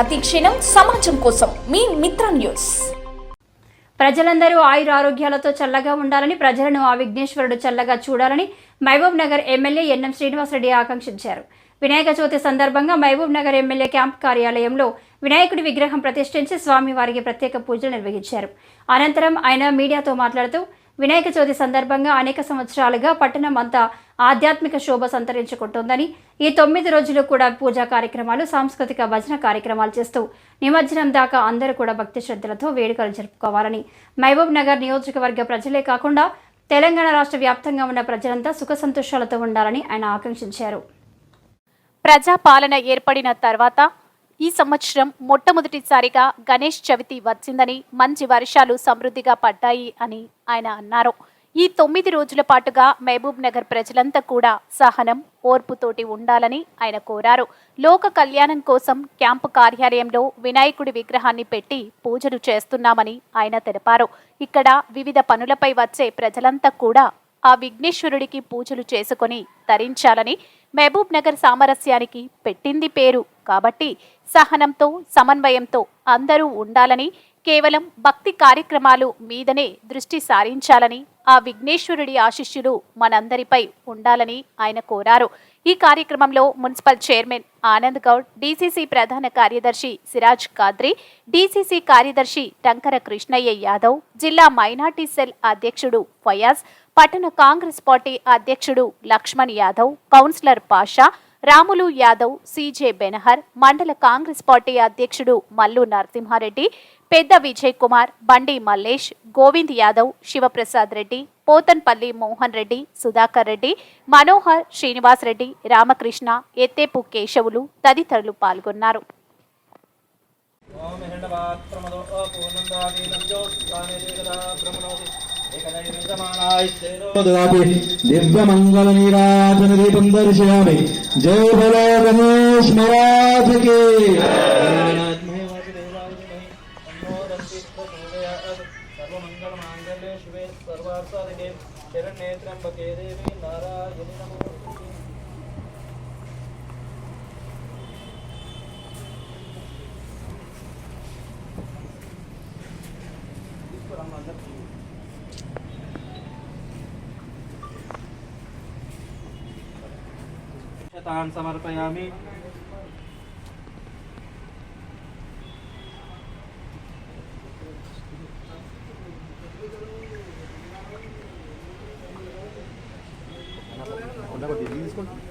ప్రతి క్షణం సమాజం కోసం మీ మిత్ర న్యూస్. ప్రజలందరూ ఆయుర ఆరోగ్యాలతో చల్లగా ఉండాలని, ప్రజలను ఆ విఘ్నేశ్వరుడు చల్లగా చూడాలని మహబూబ్ నగర్ ఎమ్మెల్యే ఎన్ఎం శ్రీనివాసరెడ్డి ఆకాంక్షించారు. వినాయక చవితి సందర్భంగా మహబూబ్ నగర్ ఎమ్మెల్యే క్యాంప్ కార్యాలయంలో వినాయకుడి విగ్రహం ప్రతిష్ఠించి స్వామివారికి ప్రత్యేక పూజలు నిర్వహించారు. అనంతరం ఆయన మీడియాతో మాట్లాడుతూ, వినాయక చవితి సందర్భంగా అనేక సంవత్సరాలుగా పట్టణం అంతా ఆధ్యాత్మిక శోభ సంతరించుకుంటోందని, ఈ 9 రోజులు కూడా పూజా కార్యక్రమాలు, సాంస్కృతిక భజన కార్యక్రమాలు చేస్తూ నిమజ్జనం దాకా అందరూ కూడా భక్తి శ్రద్ధలతో వేడుకలు జరుపుకోవాలని, మహబూబ్ నగర్ నియోజకవర్గ ప్రజలే కాకుండా తెలంగాణ రాష్ట్ర వ్యాప్తంగా ఉన్న ప్రజలంతా సుఖ సంతోషాలతో ఉండాలని ఆయన ఆకాంక్షించారు. ప్రజాపాలన ఏర్పడిన తర్వాత ఈ సంవత్సరం మొట్టమొదటిసారిగా గణేష్ చవితి వచ్చిందని, మంచి వర్షాలు సమృద్ధిగా పడ్డాయి అని ఆయన అన్నారు. ఈ 9 రోజుల పాటుగా మహబూబ్ నగర్ ప్రజలంతా కూడా సహనం, ఓర్పుతోటి ఉండాలని ఆయన కోరారు. లోక కళ్యాణం కోసం క్యాంపు కార్యాలయంలో వినాయకుడి విగ్రహాన్ని పెట్టి పూజలు చేస్తున్నామని ఆయన తెలిపారు. ఇక్కడ వివిధ పనులపై వచ్చే ప్రజలంతా కూడా ఆ విఘ్నేశ్వరుడికి పూజలు చేసుకొని తరించాలని, మహబూబ్ నగర్ సామరస్యానికి పెట్టింది పేరు కాబట్టి సహనంతో, సమన్వయంతో అందరూ ఉండాలని, కేవలం భక్తి కార్యక్రమాలు మీదనే దృష్టి సారించాలని, ఆ విఘ్నేశ్వరుడి ఆశీస్సులు మనందరిపై ఉండాలని ఆయన కోరారు. ఈ కార్యక్రమంలో municipal chairman Anand Goud, DCC ప్రధాన కార్యదర్శి సిరాజ్ కాద్రి, డీసీసీ కార్యదర్శి టంకర కృష్ణయ్య యాదవ్, జిల్లా మైనార్టీ సెల్ అధ్యక్షుడు ఫయాజ్, పట్టణ కాంగ్రెస్ పార్టీ అధ్యక్షుడు లక్ష్మణ్ యాదవ్, కౌన్సిలర్ పాషా, రాములు యాదవ్, సిజే బెనహర్, మండల కాంగ్రెస్ పార్టీ అధ్యక్షుడు మల్లు నరసింహారెడ్డి, పెద్ద విజయ్ కుమార్, బండి మల్లేష్, గోవింద్ యాదవ్, శివప్రసాద్ రెడ్డి, పోతన్పల్లి మోహన్ రెడ్డి, సుధాకర్ రెడ్డి, మనోహర్, శ్రీనివాస్ రెడ్డి, రామకృష్ణ, ఎత్తేపు కేశవులు తదితరులు పాల్గొన్నారు. दिव्यमंगल नीराजन दीपं दर्शयामि. जय बोलो गणेश महाराज की. सर्वमंगल मांगल्ये शिवे सर्वार्थसाधिके शरण्ये त्र्यंबके देवी नारायणी नमोस्तुते. तान् समर्पयामि.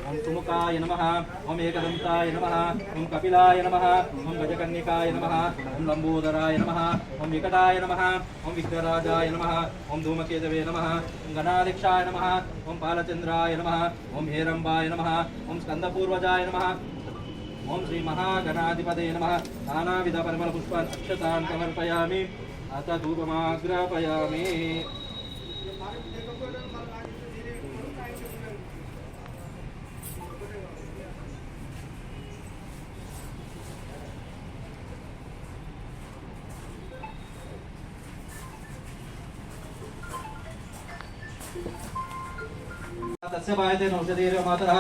ओम तुमुकाय नमः, ओम एकदंताय नमः, ओम कपिलाय नमः, ओम गजकन्निकाय नमः, ओम लंबोदराय नमः, ओम विकटाय नमः, ओम विघ्नराजाय नमः, ओम धूमकेतवे नमः, ओम गणाध्यक्षाय नमः, ओम पालचंद्राय नमः, ओम हेरंबाय नमः, ओम स्कंदपूर्वजाय नमः, ओम श्री महागणाधिपते नमः. नानाविध परिमल पुष्पान् अक्षतान् समर्पयामि. अथ धूपमाग्रापयामि. तस्य वायते नौषधीर्यो मातरः,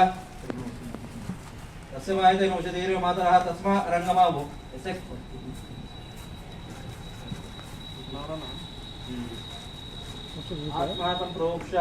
तस्य वायते नौषधीर्यो मातरः, तस्मा रंगमावो. आत्मानं प्रोक्ष.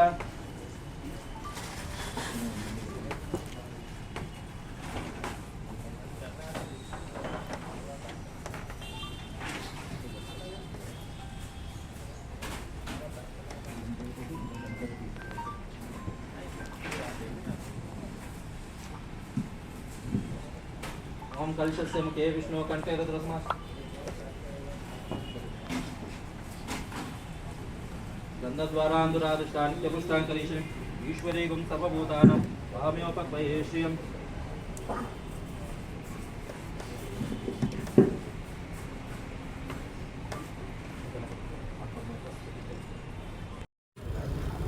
ओम कलशस्य मुखे विष्णु कंठे रुद्रस्मा. गंधद्वारांधुरादिष्टान् नित्यपुष्टान् करीशम् ईश्वरेगुं सर्वभूतानां वाम्योपक्वयेष्यम्.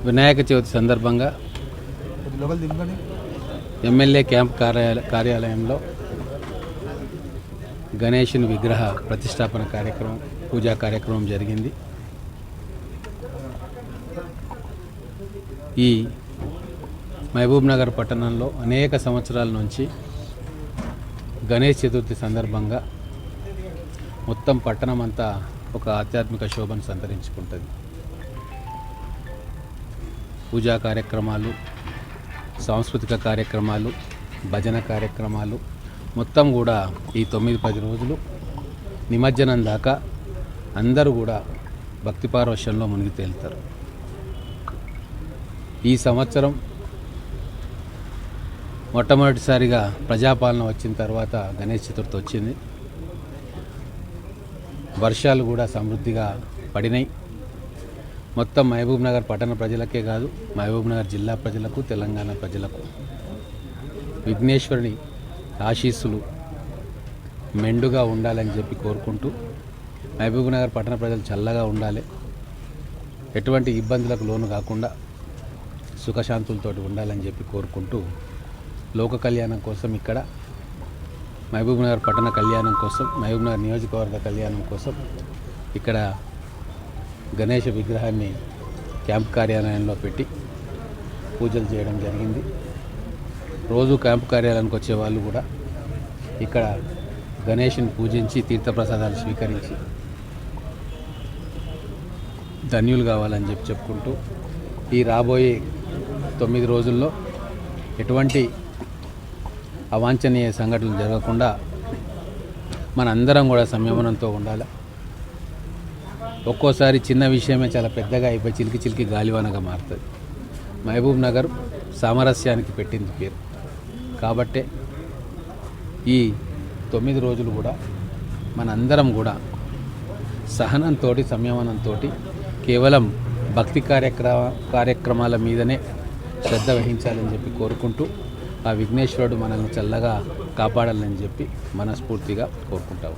వినాయక చవితి సందర్భంగా ఎమ్మెల్యే క్యాంప్ కార్యాలయంలో గణేశుని విగ్రహ ప్రతిష్టాపన కార్యక్రమం, పూజా కార్యక్రమం జరిగింది. ఈ మహబూబ్ నగర్ పట్టణంలో అనేక సంవత్సరాల నుంచి గణేష్ చతుర్థి సందర్భంగా మొత్తం పట్టణం అంతా ఒక ఆధ్యాత్మిక శోభను సంతరించుకుంటుంది. పూజా కార్యక్రమాలు, సాంస్కృతిక కార్యక్రమాలు, భజన కార్యక్రమాలు మొత్తం కూడా ఈ 9-10 రోజులు నిమజ్జనం దాకా అందరూ కూడా భక్తి పారవశ్యంలో మునిగి తేలుతారు. ఈ సంవత్సరం మొట్టమొదటిసారిగా ప్రజాపాలన వచ్చిన తర్వాత గణేష్ చతుర్థి వచ్చింది. వర్షాలు కూడా సమృద్ధిగా పడినాయి. మొత్తం మహబూబ్ నగర్ పట్టణ ప్రజలకే కాదు, మహబూబ్ నగర్ జిల్లా ప్రజలకు, తెలంగాణ ప్రజలకు విఘ్నేశ్వరుని ఆశీస్సులు మెండుగా ఉండాలని చెప్పి కోరుకుంటూ, మహబూబ్ నగర్ పట్టణ ప్రజలు చల్లగా ఉండాలి, ఎటువంటి ఇబ్బందులకు లోను కాకుండా సుఖశాంతులతో ఉండాలని చెప్పి కోరుకుంటూ, లోక కళ్యాణం కోసం ఇక్కడ మహబూబ్ నగర్ పట్టణ కళ్యాణం కోసం, మహబూబ్ నగర్ నియోజకవర్గ కళ్యాణం కోసం ఇక్కడ గణేష విగ్రహాన్ని క్యాంప్ కార్యాలయంలో పెట్టి పూజలు చేయడం జరిగింది. రోజు క్యాంప్ కార్యాలయానికి వచ్చే వాళ్ళు కూడా ఇక్కడ గణేష్ని పూజించి తీర్థప్రసాదాలు స్వీకరించి ధన్యులు కావాలని చెప్పుకుంటూ, ఈ రాబోయే 9 రోజుల్లో ఎటువంటి అవాంఛనీయ సంఘటనలు జరగకుండా మనందరం కూడా సంయమనంతో ఉండాలి. ఒక్కోసారి చిన్న విషయమే చాలా పెద్దగా అయిపోయి చిలికి చిలికి గాలివానగా మారుతుంది. మహబూబ్ నగర్ సామరస్యానికి పెట్టింది పేరు. కాబట్టే ఈ 9 రోజులు కూడా మనందరం కూడా సహనంతో, సంయమనంతో కేవలం భక్తి కార్యక్రమాల మీదనే శ్రద్ధ వహించాలని చెప్పి కోరుకుంటూ, ఆ విఘ్నేశ్వరుడు మనల్ని చల్లగా కాపాడాలని చెప్పి మనస్ఫూర్తిగా కోరుకుంటాము.